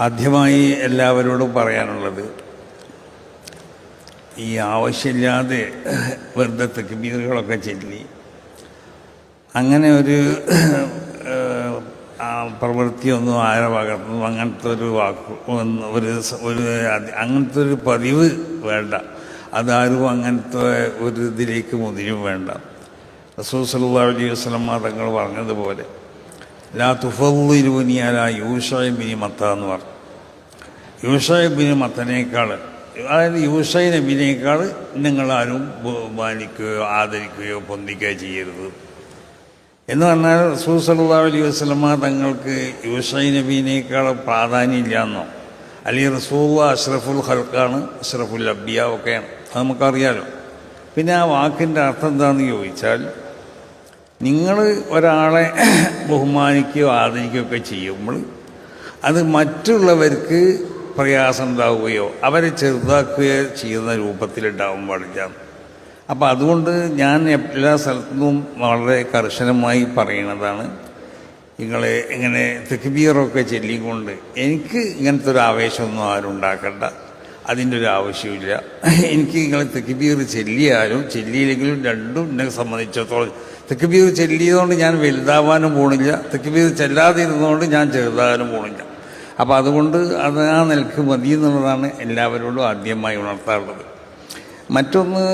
ആദ്യമായി എല്ലാവരോടും പറയാനുള്ളത്, ഈ ആവശ്യമില്ലാതെ വെറുതെ തക്ബീറുകളൊക്കെ ചൊല്ലി അങ്ങനെ ഒരു പ്രവൃത്തിയൊന്നും ആരെ ഭാഗത്തുനിന്നും അങ്ങനത്തെ ഒരു അങ്ങനത്തെ ഒരു പതിവ് വേണ്ട. അതാരും അങ്ങനത്തെ ഒരു ഇതിലേക്ക് മുതിരും വേണ്ട. റസൂൽ സല്ലല്ലാഹു അലൈഹി വസല്ലം തങ്ങൾ പറഞ്ഞതുപോലെ ലാ തുഫദ്ദിലൂനി അലാ യൂശഅ ഇബ്നു മത്ത എന്ന് പറഞ്ഞു. യൂശഅ ഇബ്നു മത്തനേക്കാൾ, അതായത് യൂശഅ നബിനേക്കാൾ നിങ്ങളാരും ബഹുമാനിക്കുകയോ ആദരിക്കുകയോ പൊന്തിക്കുകയോ ചെയ്യരുത് എന്ന് പറഞ്ഞാൽ റസൂൽ സല്ലല്ലാഹു അലൈഹി വസല്ലം തങ്ങൾക്ക് യൂശഅ നബിനേക്കാൾ പ്രാധാന്യമില്ല എന്നോ, അല്ലെങ്കിൽ റസൂൽ അഷ്റഫുൽ ഖൽഖാണ്, അഷ്റഫുൽ അംബിയ ഒക്കെയാണ്, അത് നമുക്കറിയാലോ. പിന്നെ ആ വാക്കിൻ്റെ അർത്ഥം എന്താണെന്ന് ചോദിച്ചാൽ, നിങ്ങൾ ഒരാളെ ബഹുമാനിക്കുകയോ ആദരിക്കുകയോ ഒക്കെ ചെയ്യുമ്പോൾ അത് മറ്റുള്ളവർക്ക് പ്രയാസം ഉണ്ടാവുകയോ അവരെ ചെറുതാക്കുകയോ ചെയ്യുന്ന രൂപത്തിലുണ്ടാവാൻ പാടില്ല. അപ്പോൾ അതുകൊണ്ട് ഞാൻ എല്ലാ സ്ഥലത്തും വളരെ കർശനമായി പറയുന്നതാണ്, നിങ്ങളെ ഇങ്ങനെ തക്ബീറൊക്കെ ചൊല്ലിക്കൊണ്ട് എനിക്ക് ഇങ്ങനത്തെ ഒരു ആവേശമൊന്നും ആരും ഉണ്ടാക്കണ്ട, അതിൻ്റെ ഒരു ആവശ്യമില്ല. എനിക്ക് നിങ്ങൾ തക്ബീർ ചൊല്ലിയാലും ചൊല്ലിയില്ലെങ്കിലും രണ്ടും എന്നെ സംബന്ധിച്ചിടത്തോളം, തക്ബീർ ചൊല്ലിയതുകൊണ്ട് ഞാൻ വലുതാവാനും പോണില്ല, തക്ബീർ ചെല്ലാതിരുന്നതുകൊണ്ട് ഞാൻ ചെറുതാകാനും പോണില്ല. അപ്പോൾ അതുകൊണ്ട് അത് ആ നിലക്ക് മതി എന്നുള്ളതാണ് എല്ലാവരോടും ആദ്യമായി ഉണർത്താറുള്ളത്. മറ്റൊന്ന്,